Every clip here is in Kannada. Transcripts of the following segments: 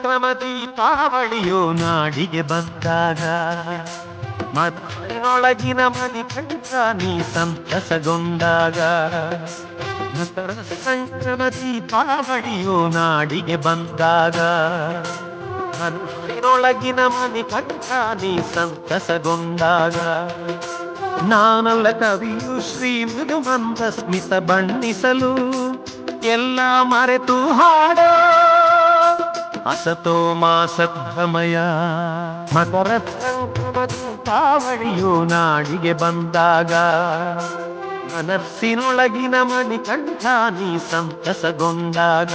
ಸಂಕ್ರಮ ದೀಪಾವಳಿಯು ನಾಡಿಗೆ ಬಂದಾಗ ಮನಸ್ಸಿನೊಳಗಿನ ಮಣಿಕಂಠ ನೀ ಸಂತಸಗೊಂಡಾಗ. ಮಕರ ಸಂಕ್ರಮ ದೀಪಾವಳಿಯು ನಾಡಿಗೆ ಬಂದಾಗ ಮನಸ್ಸಿನೊಳಗಿನ ಮಣಿಕಂಠ ನೀ ಸಂತಸಗೊಂಡಾಗ. ನಾನಲ್ಲ ಕವಿಯು ಶ್ರೀ ಮೃದು ಮಂದ ಸ್ಮಿತ ಬಣ್ಣಿಸಲು ಎಲ್ಲ ಮರೆತು ಹಾಡೋ ಅಸತೋ ಮಾ ಸದ್ಗಮಯ. ಮಕರ ಸಂಕ್ರಮ ದೀಪಾವಳಿಯು ನಾಡಿಗೆ ಬಂದಾಗ ಮನಸ್ಸಿನೊಳಗಿನ ಮಣಿಕಂಠ ನೀ ಸಂತಸಗೊಂಡಾಗ.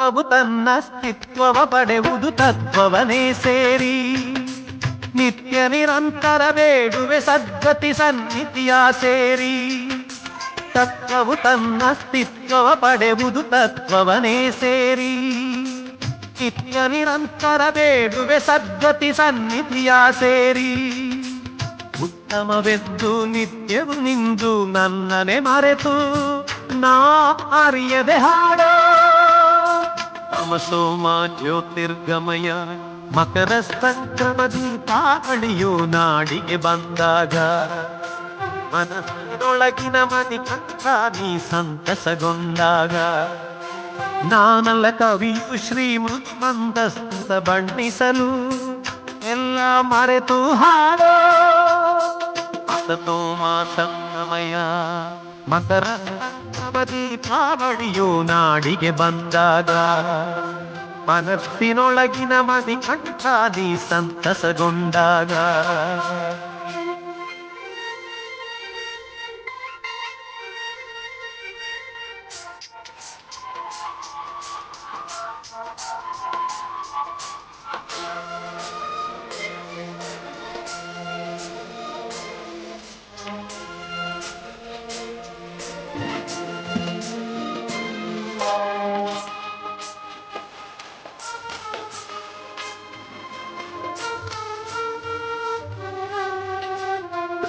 ಅವು ತನ್ನ ಅಸ್ತಿತ್ವವ ಪಡೆಯುವುದು ತತ್ವವನೇ ಸೇರಿ ನಿತ್ಯ ನಿರಂತರ ಬೇಡುವೆ ಸದ್ಗತಿ ಸನ್ನಿಧಿಯ ಸೇರಿ. ತತ್ವವು ತನ್ನ ಅಸ್ತಿತ್ವವ ಪಡೆಯುವುದು ತತ್ವವನೇ ಸೇರಿ ನಿತ್ಯ ನಿರಂತರ ಬೇಡುವೆ ಸದ್ಗತಿ ಸನ್ನಿಧಿಯ ಸೇರಿ. ಉತ್ತಮವೆದ್ದು ನಿತ್ಯವು ನಿಂದು ನನ್ನನೆ ಮರೆತು ನಾ ಅರಿಯದೆ ಹಾಡೋ ತಮಸೋಮ ಜ್ಯೋತಿರ್ಗಮಯ. ಮಕರ ಸಂಕ್ರಮ ದೀಪಾವಳಿಯು ನಾಡಿಗೆ ಬಂದಾಗ ಮನಸ್ಸಿನೊಳಗಿನ ಮಣಿಕಂಠ ನೀ ಸಂತಸಗೊಂಡಾಗ. ನಾನಲ್ಲ ಕವಿಯು ಶ್ರೀ ಮೃತ್ಮಂದ ಸ್ಮಿತ ಬಣ್ಣಿಸಲು ಎಲ್ಲ ಮರೆತು ಹಾಡೋ ಅಸತೋ ಮಾ ಸಂಗಮಯ. ಮಕರ ಸಂಕ್ರಮ ದೀಪಾವಳಿಯು ನಾಡಿಗೆ ಬಂದಾಗ ಮನಸ್ಸಿನೊಳಗಿನ ಮಣಿಕಂಠ ನೀ ಸಂತಸಗೊಂಡಾಗ.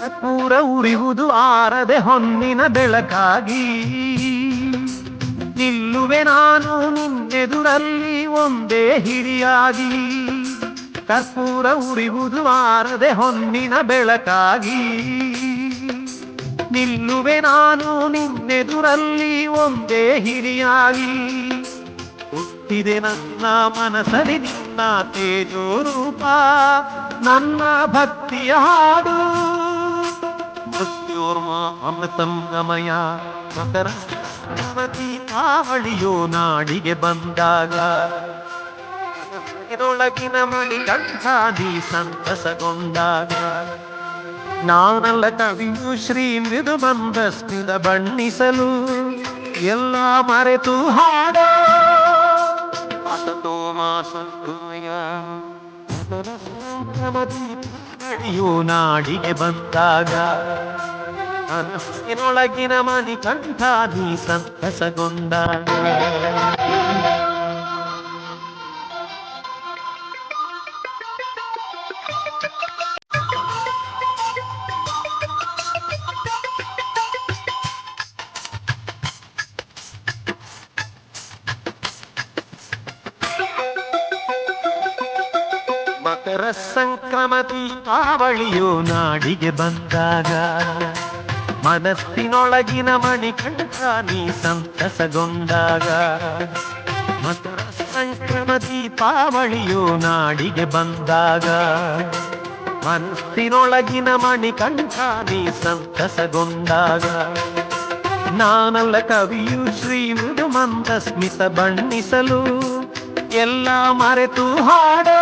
ಕರ್ಪೂರ ಉರಿಯುವುದು ಆರದೆ ಹೊನ್ನಿನ ಬೆಳಕಾಗಿ ನಿಲ್ಲುವೆ ನಾನು ನಿನ್ನೆದುರಲ್ಲಿ ಒಂದೇ ಹಿರಿಯಾಗಿ. ಕರ್ಪೂರ ಉರಿಯುವುದು ಆರದೆ ಹೊನ್ನಿನ ಬೆಳಕಾಗಿ ನಿಲ್ಲುವೆ ನಾನು ನಿನ್ನೆದುರಲ್ಲಿ ಒಂದೇ ಹಿರಿಯಾಗಿ. ಹುಟ್ಟಿದೆ ನನ್ನ ಮನಸಲಿ ನಿನ್ನ ತೇಜೋ ರೂಪ ನನ್ನ ಭಕ್ತಿಯ ಹಾಡು ಮೃತ್ಯೋರ್ಮ ಅಮೃತಂಗಮಯ. ಮಕರ ಸಂಕ್ರಮ ದೀಪಾವಳಿಯು ನಾಡಿಗೆ ಬಂದಾಗ ಇದರೊಳಗಿನ ಮಣಿಕಂಠ ನೀ ಸಂತಸಗೊಂಡಾಗ. ನಾನಲ್ಲ ಕವಿಯು ಶ್ರೀ ಮೃದು ಮಂದ ಸ್ಮಿತ ಬಣ್ಣಿಸಲು ಎಲ್ಲ ಮರೆತು ಹಾಡೋ ಅಸತೋ ಮಾ ಸದ್ಗಮಯ. ಸಂಕ್ರಮ ದೀಪಾವಳಿಯು ನಾಡಿಗೆ ಬಂದಾಗ ಮನಸ್ಸಿನೊಳಗಿನ ಮಣಿಕಂಠ ನೀ ಸಂತಸಗೊಂಡಾಗ. ಮಕರ ಸಂಕ್ರಮ ದೀಪಾವಳಿಯು ನಾಡಿಗೆ ಬಂದಾಗ ಮನಸ್ಸಿನೊಳಗಿನ ಮಣಿಕಂಠ ನೀ ಸಂತಸಗೊಂಡಾಗ. ಮಕರ ಸಂಕ್ರಮ ದೀಪಾವಳಿಯು ನಾಡಿಗೆ ಬಂದಾಗ ಮನಸ್ಸಿನೊಳಗಿನ ಮಣಿಕಂಠ ನೀ ಸಂತಸಗೊಂಡಾಗ. ನಾನಲ್ಲ ಕವಿಯು ಶ್ರೀ ಮೃದು ಮಂದ ಸ್ಮಿತ ಬಣ್ಣಿಸಲು ಎಲ್ಲ ಮರೆತು ಹಾಡೋ